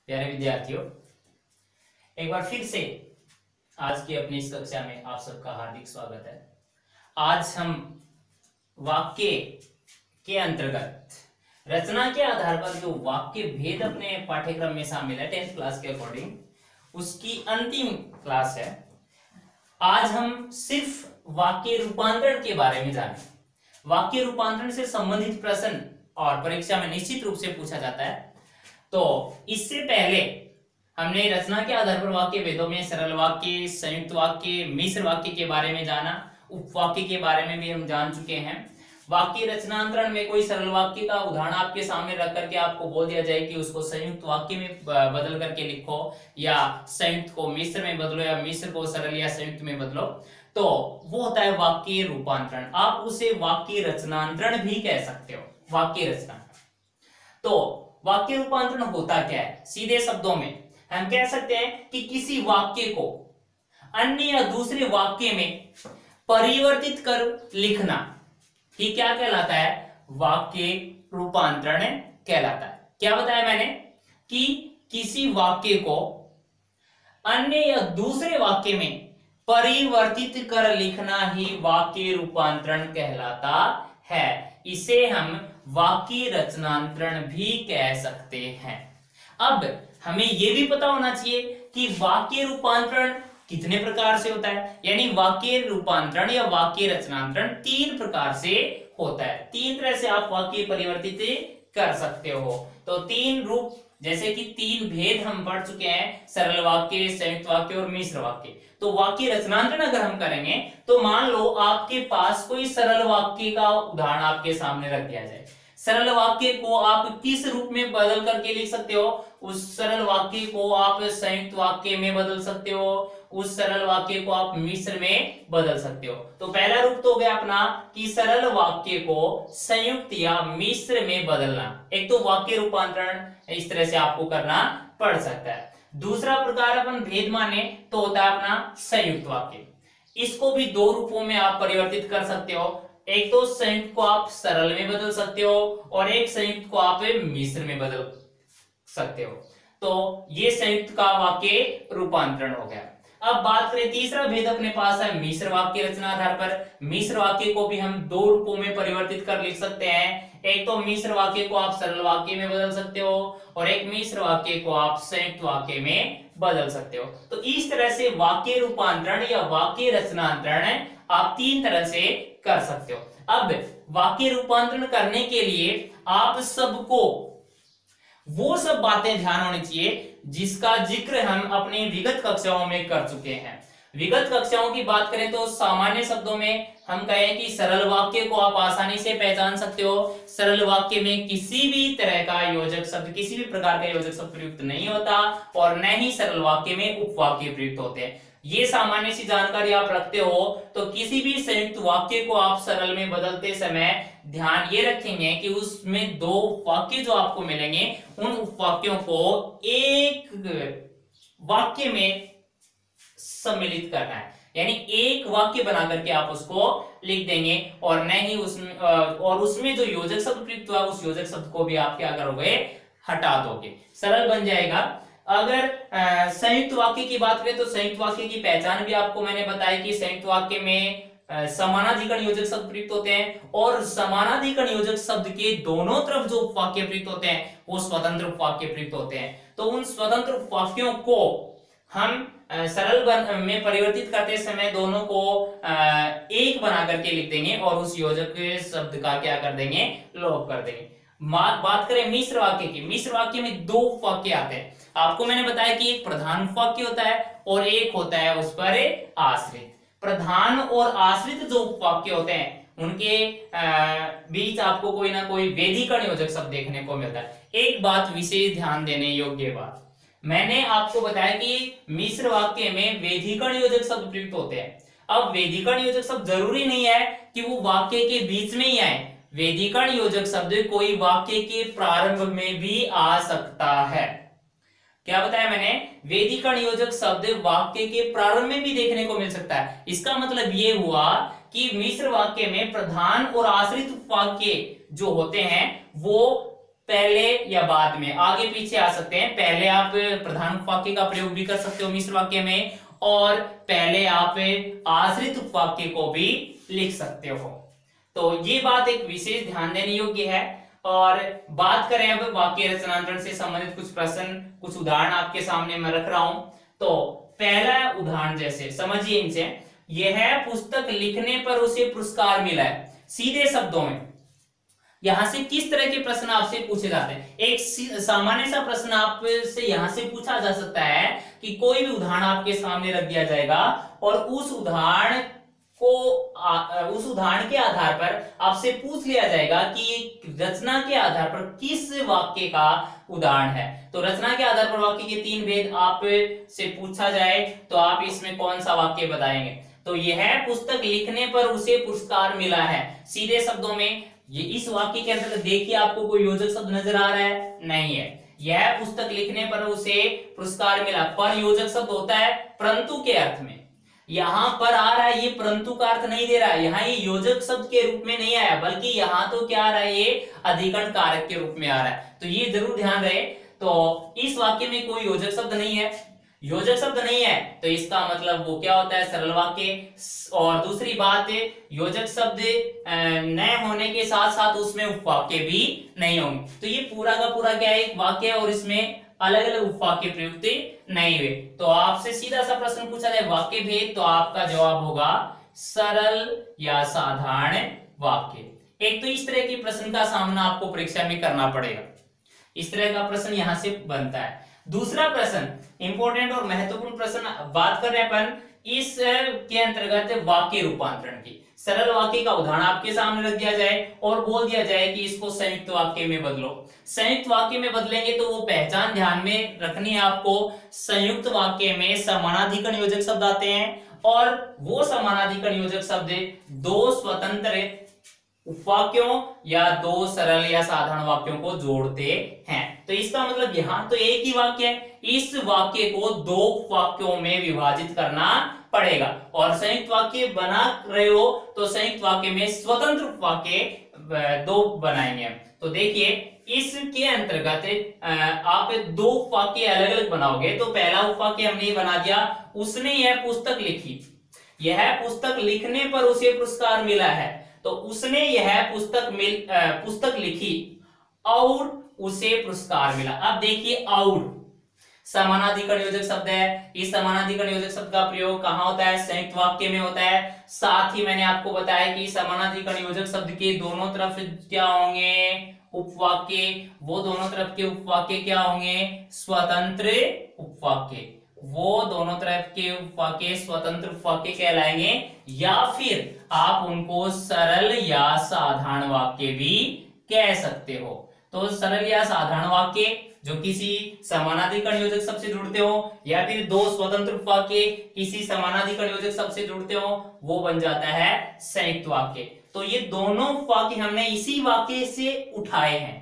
प्यारे विद्यार्थियों, एक बार फिर से आज की अपनी इस कक्षा में आप सबका हार्दिक स्वागत है। आज हम वाक्य के अंतर्गत रचना के आधार पर जो वाक्य भेद अपने पाठ्यक्रम में शामिल है 10th क्लास के अकॉर्डिंग, उसकी अंतिम क्लास है। आज हम सिर्फ वाक्य रूपांतरण के बारे में जानें। वाक्य रूपांतरण से संबंधित प्रश्न और परीक्षा में निश्चित रूप से पूछा जाता है। तो इससे पहले हमने रचना के आधार पर वाक्य भेदों में सरल वाक्य, संयुक्त वाक्य, मिश्र वाक्य के बारे में जाना। उपवाक्य के बारे में भी हम जान चुके हैं। वाक्य रचनांतरण में कोई सरल वाक्य का उदाहरण आपके सामने रख करके आपको बोल दिया जाए कि उसको संयुक्त वाक्य में बदल करके लिखो, या संयुक्त को मिश्र में बदलो, या मिश्र को सरल या संयुक्त में बदलो, तो वो होता है वाक्य रूपांतरण। आप उसे वाक्य रचनांतरण भी कह सकते हो। वाक्य रचनांतरण। तो वाक्य रूपांतरण होता क्या है? सीधे शब्दों में हम कह सकते हैं कि किसी वाक्य को अन्य या दूसरे वाक्य में परिवर्तित कर लिखना ही क्या कहलाता है? वाक्य रूपांतरण कहलाता है। क्या बताया मैंने कि किसी वाक्य को अन्य या दूसरे वाक्य में परिवर्तित कर लिखना ही वाक्य रूपांतरण कहलाता है। इसे हम वाक्य रचनांतरण भी कह सकते हैं। अब हमें यह भी पता होना चाहिए कि वाक्य रूपांतरण कितने प्रकार से होता है। यानी वाक्य रूपांतरण या वाक्य रचनांतरण 3 प्रकार से होता है। 3 तरह से आप वाक्य परिवर्तित कर सकते हो। तो 3 रूप, जैसे कि 3 भेद हम पढ़ चुके हैं, सरल वाक्य, संयुक्त वाक्य और मिश्र वाक्य। तो वाक्य रचनांतरण अगर हम करेंगे तो मान लो आपके पास कोई सरल वाक्य का उदाहरण आपके सामने रख दिया जाए। सरल वाक्य को आप किस रूप में बदल करके लिख सकते हो? उस सरल वाक्य को आप संयुक्त वाक्य में बदल सकते हो, उस सरल वाक्य को आप मिश्र में बदल सकते हो। तो पहला रूप तो हो गया अपना कि सरल वाक्य को संयुक्त या मिश्र में बदलना। एक तो वाक्य रूपांतरण इस तरह से आपको करना पड़ सकता है। दूसरा प्रकार अपन भेद माने तो होता है अपना संयुक्त वाक्य। इसको भी 2 रूपों में आप परिवर्तित कर सकते हो। एक तो संयुक्त को आप सरल में बदल सकते हो और एक संयुक्त को आप मिश्र में बदल सकते हो। तो ये संयुक्त का वाक्य रूपांतरण हो गया। अब बात करें, तीसरा भेद अपने पास है मिश्र वाक्य रचना आधार पर। मिश्र वाक्य को भी हम 2 रूपों में परिवर्तित कर लिख सकते हैं। एक तो मिश्र वाक्य को आप सरल वाक्य में बदल सकते हो और एक मिश्र वाक्य को आप संयुक्त वाक्य में बदल सकते हो। तो इस तरह से वाक्य रूपांतरण या वाक्य रचनांतरण आप 3 तरह से कर सकते हो। अब वाक्य रूपांतरण करने के लिए आप सबको वो सब बातें ध्यान होनी चाहिए जिसका जिक्र हम अपनी विगत कक्षाओं में कर चुके हैं। विगत कक्षाओं की बात करें तो सामान्य शब्दों में हम कहें कि सरल वाक्य को आप आसानी से पहचान सकते हो। सरल वाक्य में किसी भी तरह का योजक शब्द, किसी भी प्रकार का योजक शब्द प्रयुक्त नहीं होता और न ही सरल वाक्य में उपवाक्य प्रयुक्त होते हैं। ये सामान्य सी जानकारी आप रखते हो तो किसी भी संयुक्त वाक्य को आप सरल में बदलते समय ध्यान ये रखेंगे कि उसमें 2 वाक्य जो आपको मिलेंगे उन उपवाक्यों को एक वाक्य में सम्मिलित करना है। यानी एक वाक्य बना करके आप उसको लिख देंगे और न ही उसमें जो योजक शब्द प्रयुक्त हुआ उस योजक शब्द को भी आप क्या करोगे? हटा दोगे। सरल बन जाएगा। अगर संयुक्त वाक्य की बात करें तो संयुक्त वाक्य की पहचान भी आपको मैंने बताई कि संयुक्त वाक्य में समानाधिकरण योजक शब्द प्रयुक्त होते हैं और समानाधिकरण योजक शब्द के दोनों तरफ जो उपवाक्य प्रयुक्त होते हैं वो स्वतंत्र उपवाक्य प्रयुक्त होते हैं। तो उन स्वतंत्र उपवाक्यों को हम सरल में परिवर्तित करते समय दोनों को एक बना करके लिख देंगे और उस योजक शब्द का क्या कर देंगे? लोप कर देंगे। बात करें मिश्र वाक्य की। मिश्र वाक्य में 2 उपवाक्य आते हैं। आपको मैंने बताया कि एक प्रधान उपवाक्य होता है और एक होता है उस पर आश्रित। प्रधान और आश्रित जो उपवाक्य होते हैं उनके बीच आपको कोई ना कोई वेदिकरण योजक शब्द देखने को मिलता है। एक बात विशेष ध्यान देने योग्य बात, मैंने आपको बताया कि मिश्र वाक्य में वेदिकरण योजक शब्द प्रयुक्त होते हैं। अब वेदिकरण योजक शब्द जरूरी नहीं है कि वो वाक्य के बीच में ही आए। वेदिकरण योजक शब्द कोई वाक्य के प्रारंभ में भी आ सकता है। क्या बताया मैंने? वेदिकरण योजक शब्द वाक्य के प्रारंभ में भी देखने को मिल सकता है। इसका मतलब ये हुआ कि मिश्र वाक्य में प्रधान और आश्रित वाक्य जो होते हैं वो पहले या बाद में, आगे पीछे आ सकते हैं। पहले आप प्रधान उपवाक्य का प्रयोग भी कर सकते हो मिश्र वाक्य में, और पहले आप आश्रित उपवाक्य को भी लिख सकते हो। तो ये बात एक विशेष ध्यान देने योग्य है। और बात करें अब वाक्य रचनांतरण से संबंधित कुछ प्रश्न, कुछ उदाहरण आपके सामने मैं रख रहा हूं। तो पहला उदाहरण जैसे समझिए इनसे, यह पुस्तक लिखने पर उसे पुरस्कार मिला है। सीधे शब्दों में यहां से किस तरह के प्रश्न आपसे पूछे जाते हैं? एक सामान्य सा प्रश्न आपसे यहां से पूछा जा सकता है कि कोई भी उदाहरण आपके सामने रख दिया जाएगा और उस उदाहरण के आधार पर आपसे पूछ लिया जाएगा कि रचना के आधार पर किस वाक्य का उदाहरण है। तो रचना के आधार पर वाक्य के 3 भेद आप से पूछा जाए तो आप इसमें कौन सा वाक्य बताएंगे? तो यह पुस्तक लिखने पर उसे पुरस्कार मिला है। सीधे शब्दों में ये इस वाक्य के अंदर देखिए आपको कोई योजक शब्द नजर आ रहा है? नहीं है। यह पुस्तक लिखने पर उसे पुरस्कार मिला, पर योजक शब्द होता है परंतु के अर्थ में। यहां पर आ रहा है, ये परंतु का अर्थ नहीं दे रहा है, यहाँ ये योजक शब्द के रूप में नहीं आया, बल्कि यहाँ तो क्या आ रहा है, ये अधिकरण कारक के रूप में आ रहा है। तो ये जरूर ध्यान रहे। तो इस वाक्य में कोई योजक शब्द नहीं है, योजक शब्द नहीं है तो इसका मतलब वो क्या होता है, सरल वाक्य। और दूसरी बात, योजक शब्द न होने के साथ साथ उसमें उपवाक्य भी नहीं होंगे। तो ये पूरा का पूरा क्या है, एक वाक्य और इसमें अलग अलग उपवाक्य प्रयुक्त नहीं हुए। तो आपसे सीधा सा प्रश्न पूछा जाए वाक्य भेद, तो आपका जवाब होगा सरल या साधारण वाक्य। एक तो इस तरह के प्रश्न का सामना आपको परीक्षा में करना पड़ेगा, इस तरह का प्रश्न यहां से बनता है। दूसरा प्रश्न इंपॉर्टेंट और महत्वपूर्ण प्रश्न बात कर रहे हैं अपन इस के अंतर्गत वाक्य रूपांतरण की। सरल वाक्य का उदाहरण आपके सामने रख दिया जाए और बोल दिया जाए कि इसको संयुक्त वाक्य में बदलो। संयुक्त वाक्य में बदलेंगे तो वो पहचान ध्यान में रखनी है आपको। संयुक्त वाक्य में समानाधिकरण योजक शब्द आते हैं और वो समानाधिकरण योजक शब्द दो स्वतंत्र उपवाक्यों या दो सरल या साधारण वाक्यों को जोड़ते हैं। तो इसका मतलब यहां तो एक ही वाक्य है, इस वाक्य को दो वाक्यों में विभाजित करना पड़ेगा। और संयुक्त वाक्य बना रहे हो तो संयुक्त वाक्य में स्वतंत्र वाक्य दो बनाएंगे। तो देखिए इसके अंतर्गत आप दो वाक्य अलग अलग बनाओगे। तो पहला उपवाक्य हमने बना दिया, उसने यह पुस्तक लिखी, यह पुस्तक लिखने पर उसे पुरस्कार मिला है। तो उसने यह पुस्तक लिखी और उसे पुरस्कार मिला। अब देखिए और समानाधिकरण योजक शब्द है, इस समानाधिकरण योजक शब्द का प्रयोग कहां होता है, संयुक्त वाक्य में होता है। साथ ही मैंने आपको बताया कि समानाधिकरण योजक शब्द के दोनों तरफ क्या होंगे, उपवाक्य। वो दोनों तरफ के उपवाक्य क्या होंगे, स्वतंत्र उपवाक्य। वो दोनों तरफ के उपवाक्य स्वतंत्र उपवाक्य कहलाएंगे, या फिर आप उनको सरल या साधारण वाक्य भी कह सकते हो। तो सरल या साधारण वाक्य जो किसी समानाधिकरण योजक शब्द से जुड़ते हो, या फिर दो स्वतंत्र वाक्य किसी समानाधिकरण योजक शब्द से जुड़ते हो, वो बन जाता है संयुक्त वाक्य। तो ये दोनों वाक्य हमने इसी वाक्य से उठाए हैं,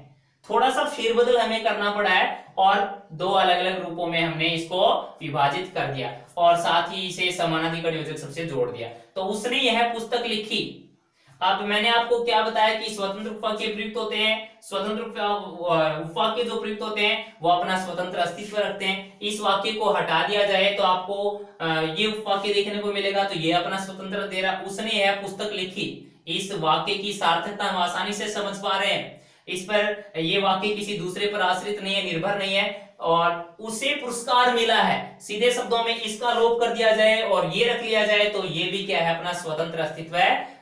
थोड़ा सा फेरबदल हमें करना पड़ा है और दो अलग अलग रूपों में हमने इसको विभाजित कर दिया और साथ ही इसे समानाधिकरण योजक शब्द से जोड़ दिया। तो उसने यह पुस्तक लिखी। अब मैंने आपको क्या बताया कि स्वतंत्र उपवाक्य प्रयुक्त होते हैं, स्वतंत्र उपवाक्य जो प्रयुक्त होते हैं वो अपना स्वतंत्र अस्तित्व रखते हैं। इस वाक्य को हटा दिया जाए तो आपको ये उपवाक्य देखने को मिलेगा, तो ये अपना स्वतंत्र दे रहा, उसने यह पुस्तक लिखी। इस वाक्य की सार्थकता हम आसानी से समझ पा रहे हैं। इस पर ये वाक्य किसी दूसरे पर आश्रित नहीं है, निर्भर नहीं है, और उसे पुरस्कार मिला है। सीधे शब्दों में इसका लोप कर दिया जाए और ये रख लिया जाए तो ये भी क्या है, अपना स्वतंत्र अस्तित्व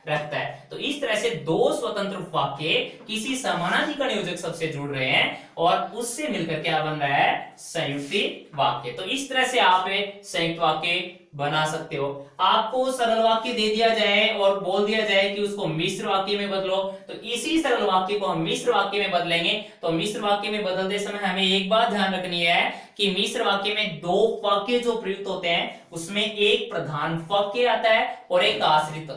रखता है। तो इस तरह से दो स्वतंत्र वाक्य किसी समानाधिकरण योजक शब्द से जुड़ रहे हैं और उससे मिलकर क्या बन रहा है, संयुक्त वाक्य। तो इस तरह से आप संयुक्त वाक्य बना सकते हो। आपको सरल वाक्य दे दिया जाए और बोल दिया जाए कि उसको मिश्र वाक्य में बदलो, तो इसी सरल वाक्य को हम मिश्र वाक्य में बदलेंगे। तो मिश्र वाक्य में बदलते समय हमें एक बात ध्यान रखनी है कि मिश्र वाक्य में दो वाक्य जो प्रयुक्त होते हैं उसमें एक प्रधान वाक्य आता है और एक आश्रित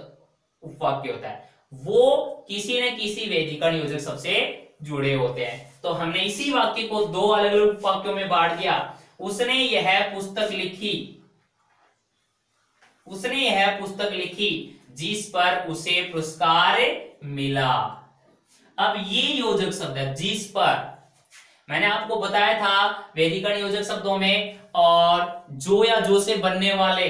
उपवाक्य होता है, वो किसी न किसी वैधिकरण योजक शब्द से जुड़े होते हैं। तो हमने इसी वाक्य को दो अलग अलग उपवाक्यों में बांट दिया। उसने यह पुस्तक लिखी, उसने यह पुस्तक लिखी जिस पर उसे पुरस्कार मिला। अब ये योजक शब्द है जिस पर, मैंने आपको बताया था वेदिका नियोजक शब्दों में और जो या जो से बनने वाले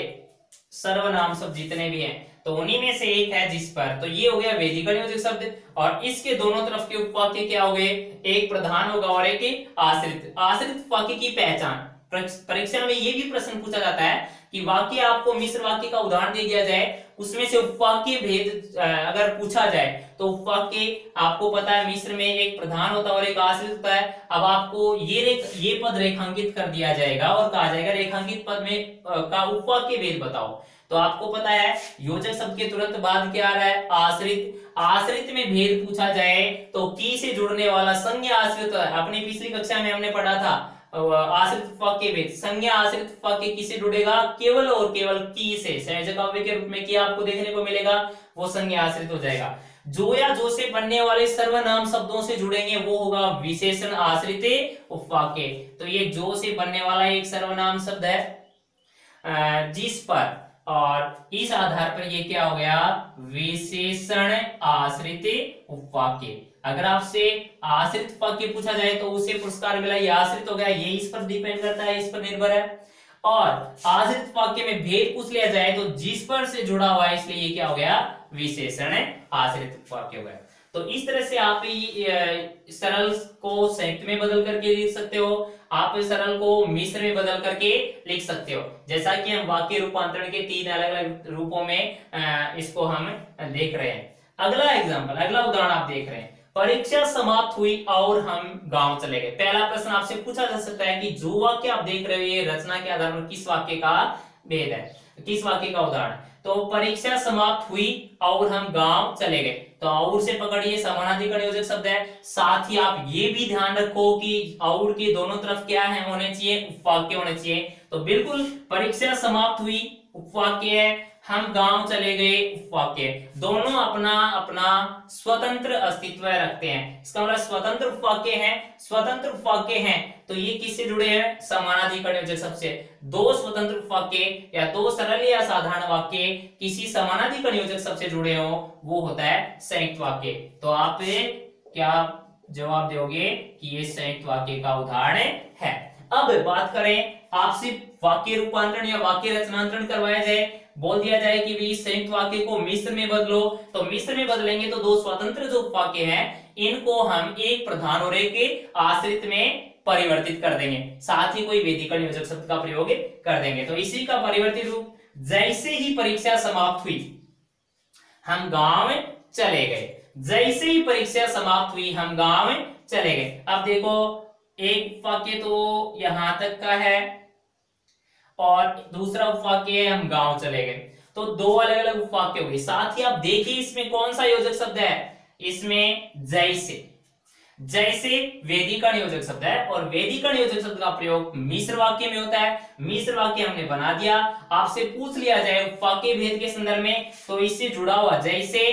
सर्वनाम शब्द जितने भी हैं तो उन्हीं में से एक है जिस पर, तो ये हो गया वेदिका नियोजक शब्द। और इसके दोनों तरफ के उपवाक्य क्या हो गए, एक प्रधान होगा और एक आश्रित। आश्रित उपवाक्य की पहचान, परीक्षा में ये भी प्रश्न पूछा जाता है कि वाक्य आपको मिश्र वाक्य का उदाहरण दे दिया जाए, उसमें से उपवाक्य भेद अगर पूछा जाए तो उपवाक्य आपको पता है मिश्र में एक प्रधान होता है और एक आश्रित होता है। अब आपको ये पद रेखांकित कर दिया जाएगा और कहा जाएगा रेखांकित पद में का उपवाक्य भेद बताओ। तो आपको पता है योजक शब्द के तुरंत बाद क्या आ रहा है, आश्रित। आश्रित में भेद पूछा जाए तो की से जुड़ने वाला संज्ञा आश्रित, अपनी पिछली कक्षा में हमने पढ़ा था आश्रित उपवाक्य भेद। संज्ञा आश्रित उपवाक्य किससे जुड़ेगा, केवल और केवल की से, संयोजक अव्यय के रूप में की आपको देखने को मिलेगा, वो संज्ञा आश्रित हो जाएगा। जो या जो से बनने वाले सर्वनाम शब्दों से जुड़ेंगे वो होगा विशेषण आश्रित उपवाक्य। तो ये जो से बनने वाला एक सर्वनाम शब्द है जिस पर, और इस आधार पर ये क्या हो गया, विशेषण आश्रित उपवाक्य। अगर आपसे आश्रित वाक्य पूछा जाए तो उसे पुरस्कार मिला, ये आश्रित हो गया, ये इस पर डिपेंड करता है, इस पर निर्भर है। और आश्रित वाक्य में भेद पूछ लिया जाए तो जिस पर से जुड़ा हुआ है, इसलिए ये क्या हो गया, विशेषण आश्रित वाक्य हो गया। तो इस तरह से आप सरल को संयुक्त में बदल करके लिख सकते हो, आप सरल को मिश्र में बदल करके लिख सकते हो। जैसा कि हम वाक्य रूपांतरण के 3 अलग अलग रूपों में इसको हम देख रहे हैं। अगला एग्जांपल, अगला उदाहरण आप देख रहे हैं, परीक्षा समाप्त हुई और हम गांव चले गए। पहला प्रश्न आपसे पूछा जा सकता है कि जो वाक्य आप देख रहे हो ये रचना के आधार पर किस वाक्य का भेद है, किस वाक्य का उदाहरण। तो परीक्षा समाप्त हुई और हम गांव चले गए, तो और से पकड़िए समानाधिकरण योजक शब्द है। साथ ही आप ये भी ध्यान रखो कि और के दोनों तरफ क्या है, होने चाहिए, उपवाक्य होने चाहिए। तो बिल्कुल परीक्षा समाप्त हुई उपवाक्य है, हम गांव चले गए उपवाक्य, दोनों अपना अपना स्वतंत्र अस्तित्व रखते हैं। इसका मतलब स्वतंत्र उपवाक्य है, स्वतंत्र उपवाक्य हैं तो ये किससे जुड़े हैं, समानाधिकरण योजक शब्द से। दो स्वतंत्र उपवाक्य या दो सरल या साधारण वाक्य किसी समानाधिकरण योजक शब्द से जुड़े हो वो होता है संयुक्त वाक्य। तो आप क्या जवाब दोगे कि ये संयुक्त वाक्य का उदाहरण है। अब बात करें, आपसे वाक्य रूपांतरण या वाक्य रचनांतरण करवाया जाए, बोल दिया जाए कि भी संयुक्त वाक्य को मिश्र में बदलो, तो मिश्र में बदलेंगे तो दो स्वतंत्र जो वाक्य हैं इनको हम एक प्रधान और एक आश्रित में परिवर्तित कर देंगे, साथ ही कोई वेदिका नियोजक शब्द का प्रयोग कर देंगे। तो इसी का परिवर्तित रूप, जैसे ही परीक्षा समाप्त हुई हम गांव चले गए, जैसे ही परीक्षा समाप्त हुई हम गांव चले गए। अब देखो एक वाक्य तो यहां तक का है और दूसरा उपवाक्य है हम गांव चले गए, तो दो अलग अलग उपवाक्य हो गए। साथ ही आप देखिए इसमें कौन सा योजक शब्द है, इसमें जैसे, जैसे वेदिका नियोजक शब्द है और वेदिका नियोजक शब्द का प्रयोग मिश्र वाक्य में होता है। मिश्र वाक्य हमने बना दिया, आपसे पूछ लिया जाए उपवाक्य भेद के संदर्भ में तो इससे जुड़ा हुआ जैसे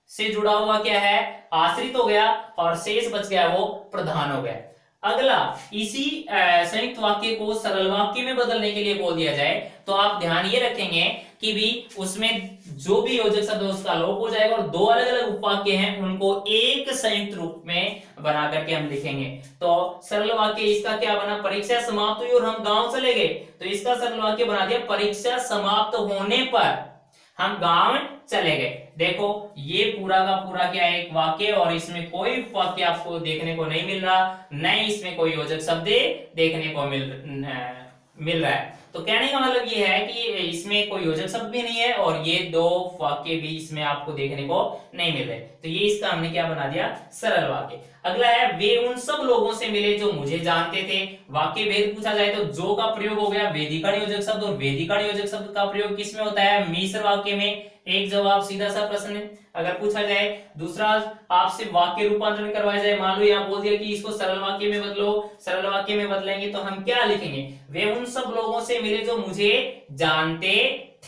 से जुड़ा हुआ क्या है, आश्रित हो गया और शेष बच गया वो प्रधान हो गया। अगला, इसी संयुक्त वाक्य को सरल वाक्य में बदलने के लिए बोल दिया जाए तो आप ध्यान ये रखेंगे कि भी उसमें जो भी योजक शब्द है उसका लोप हो जाएगा और दो अलग अलग उपवाक्य हैं उनको एक संयुक्त रूप में बना करके हम लिखेंगे। तो सरल वाक्य इसका क्या बना, परीक्षा समाप्त हुई और हम गांव चले गए, तो इसका सरल वाक्य बना दिया परीक्षा समाप्त होने पर हम गांव चले गए। देखो ये पूरा का पूरा क्या है, एक वाक्य और इसमें कोई वाक्य आपको देखने को नहीं मिल रहा, न इसमें कोई योजक शब्द देखने को मिल रहा है। तो कहने का मतलब ये है कि इसमें कोई योजक शब्द भी नहीं है और ये दो वाक्य भी इसमें आपको देखने को नहीं मिल रहे, तो ये इसका हमने क्या बना दिया, सरल वाक्य। अगला है, वे उन सब लोगों से मिले जो मुझे जानते थे। वाक्य भेद पूछा जाए तो जो का प्रयोग हो गया वेदिका नियोजक शब्द, और वेदिका नियोजक शब्द का प्रयोग किस में होता है, मिश्र वाक्य में। एक जवाब सीधा सा प्रश्न अगर पूछा जाए। दूसरा, आपसे वाक्य रूपांतरण करवाया जाए, मान लो यहाँ बोल दिया कि इसको सरल वाक्य में बदलो, सरल वाक्य में बदलेंगे तो हम क्या लिखेंगे, वे उन सब लोगों से मिले जो मुझे जानते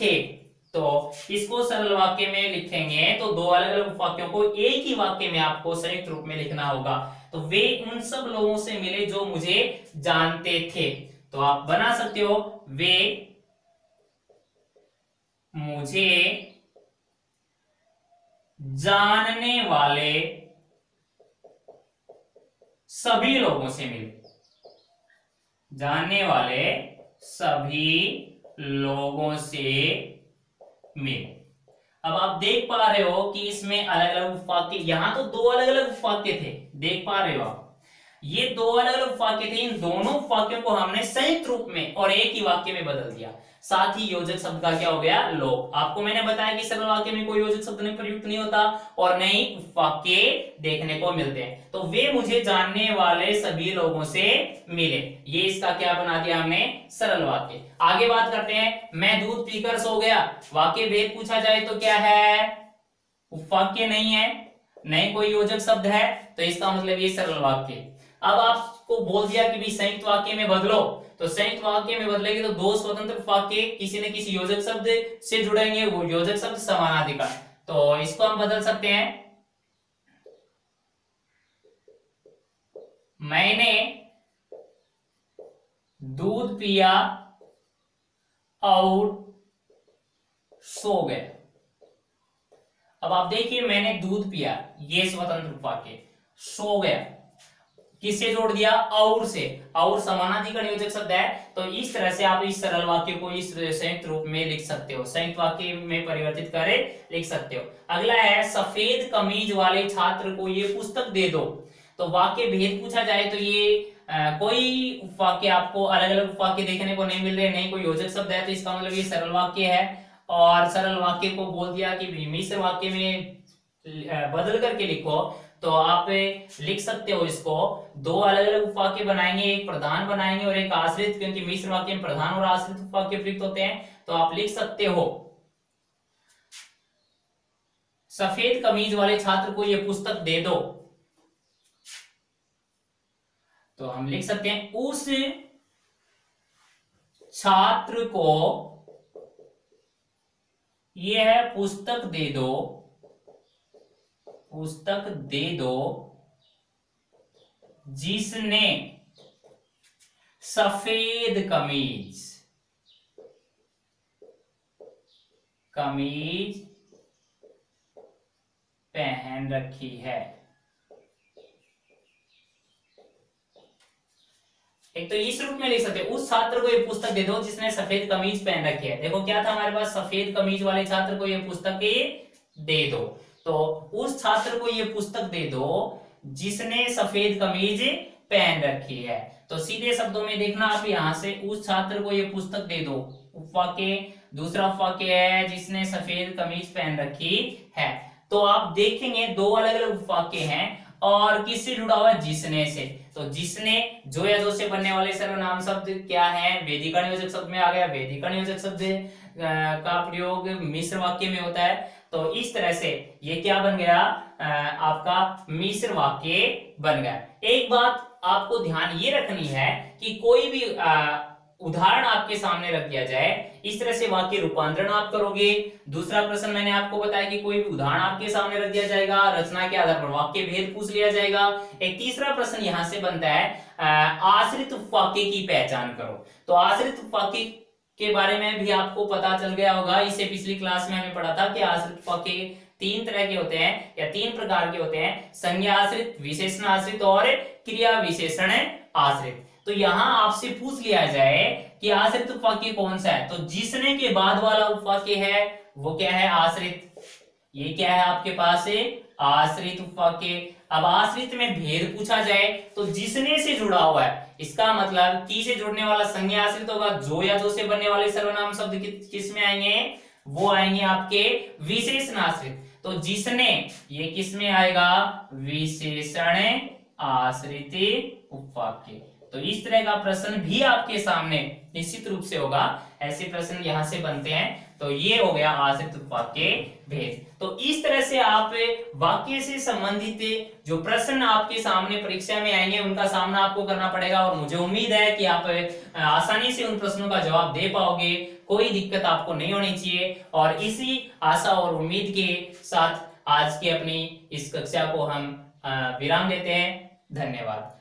थे। तो इसको सरल वाक्य में लिखेंगे तो दो अलग अलग वाक्यों को एक ही वाक्य में आपको संयुक्त रूप में लिखना होगा। तो वे उन सब लोगों से मिले जो मुझे जानते थे, तो आप बना सकते हो वे मुझे जानने वाले सभी लोगों से मिले, जानने वाले सभी लोगों से मिले। अब आप देख पा रहे हो कि इसमें अलग अलग वाक्य, यहां तो दो अलग अलग वाक्य थे, देख पा रहे हो आप, ये दो अलग अलग वाक्य थे, इन दोनों वाक्यों को हमने संयुक्त रूप में और एक ही वाक्य में बदल दिया। साथ ही योजक शब्द का क्या हो गया, लोग। आपको मैंने बताया कि सरल वाक्य में कोई योजक शब्द नहीं प्रयुक्त नहीं होता और नई वाक्य देखने को मिलते हैं। तो वे मुझे जानने वाले सभी लोगों से मिले, ये इसका क्या बना दिया हमने, सरल वाक्य। आगे बात करते हैं, मैं दूध पीकर सो गया। वाक्य भेद पूछा जाए तो क्या है, उपवाक्य नहीं है, नहीं कोई योजक शब्द है, तो इसका मतलब ये सरल वाक्य। अब आपको बोल दिया कि भी संयुक्त वाक्य में बदलो, तो संयुक्त वाक्य में बदलेंगे तो दो स्वतंत्र वाक्य किसी न किसी योजक शब्द से जुड़ेंगे, वो योजक शब्द समानाधिकार। तो इसको हम बदल सकते हैं, मैंने दूध पिया और सो गया। अब आप देखिए, मैंने दूध पिया, ये स्वतंत्र वाक्य, सो गया किससे जोड़ दिया, और से, और समानाधिकरण योजक शब्द है। तो इस तरह से आप इस सरल वाक्य को इस संयुक्त रूप में लिख सकते हो, संयुक्त वाक्य में परिवर्तित करे लिख सकते हो। अगला है, सफेद कमीज वाले छात्र को ये पुस्तक दे दो। तो वाक्य भेद पूछा जाए तो ये कोई वाक्य आपको अलग अलग वाक्य देखने को नहीं मिल रहे, नहीं कोई योजक शब्द है, तो इसका मतलब ये सरल वाक्य है। और सरल वाक्य को बोल दिया कि मिश्र वाक्य में बदल करके लिखो, तो आप लिख सकते हो इसको, दो अलग अलग वाक्य बनाएंगे, एक प्रधान बनाएंगे और एक आश्रित, क्योंकि मिश्र वाक्य में प्रधान और आश्रित वाक्य प्रयुक्त होते हैं। तो आप लिख सकते हो, सफेद कमीज वाले छात्र को यह पुस्तक दे दो। तो हम लिख सकते हैं, उस छात्र को यह पुस्तक दे दो, पुस्तक दे दो जिसने सफेद कमीज पहन रखी है। एक तो इस रूप में लिख सकते हैं, उस छात्र को ये पुस्तक दे दो जिसने सफेद कमीज पहन रखी है। देखो क्या था हमारे पास, सफेद कमीज वाले छात्र को ये पुस्तक दे दो, तो उस छात्र को ये पुस्तक दे दो जिसने सफेद कमीज पहन रखी है। तो सीधे शब्दों में देखना आप, यहां से उस छात्र को ये पुस्तक दे दो, उपवाक्य। दूसरा उपवाक्य है जिसने सफेद कमीज पहन रखी है। तो आप देखेंगे दो अलग अलग उपवाक्य हैं और किससे जुड़ा हुआ है, जिसने से। तो जिसने जो या जो से बनने वाले सर्वनाम शब्द क्या है, वेदिकर्ण योजक शब्द में आ गया। वेदिकर्ण योजक शब्द का प्रयोग मिश्र वाक्य में होता है। तो इस तरह से ये क्या बन गया, आपका मिश्र वाक्य बन गया। एक बात आपको ध्यान ये रखनी है कि कोई भी उदाहरण आपके सामने रख दिया जाए, इस तरह से वाक्य रूपांतरण आप करोगे। दूसरा प्रश्न मैंने आपको बताया कि कोई भी उदाहरण आपके सामने रख दिया जाएगा, रचना के आधार पर वाक्य भेद पूछ लिया जाएगा। एक तीसरा प्रश्न यहां से बनता है, आश्रित वाक्य की पहचान करो। तो आश्रित वाक्य के बारे में भी आपको पता चल गया होगा, इसे पिछली क्लास में हमें पढ़ा था कि आश्रित वाक्य तीन तरह के होते हैं या तीन प्रकार के होते हैं, संज्ञा आश्रित, विशेषण आश्रित और क्रिया विशेषण आश्रित। तो यहां आपसे पूछ लिया जाए कि आश्रित उपवाक्य कौन सा है, तो जिसने के बाद वाला उपवाक्य है वो क्या है, आश्रित। ये क्या है आपके पास आश्रित उपवाक्य। अब आश्रित में भेद पूछा जाए तो जिसने से जुड़ा हुआ है, इसका मतलब की से जुड़ने वाला संज्ञा आश्रित होगा। जो या जो से बनने वाले सर्वनाम शब्द किस में आएंगे, वो आएंगे आपके विशेषण आश्रित। तो जिसने ये किस में आएगा, विशेषण आश्रित उपवाक्य। तो इस तरह का प्रश्न भी आपके सामने निश्चित रूप से होगा, ऐसे प्रश्न यहां से बनते हैं। तो ये हो गया आश्रित वाक्य भेद। तो इस तरह से आप वाक्य से संबंधित जो प्रश्न आपके सामने परीक्षा में आएंगे उनका सामना आपको करना पड़ेगा, और मुझे उम्मीद है कि आप आसानी से उन प्रश्नों का जवाब दे पाओगे, कोई दिक्कत आपको नहीं होनी चाहिए। और इसी आशा और उम्मीद के साथ आज की अपनी इस कक्षा को हम विराम देते हैं। धन्यवाद।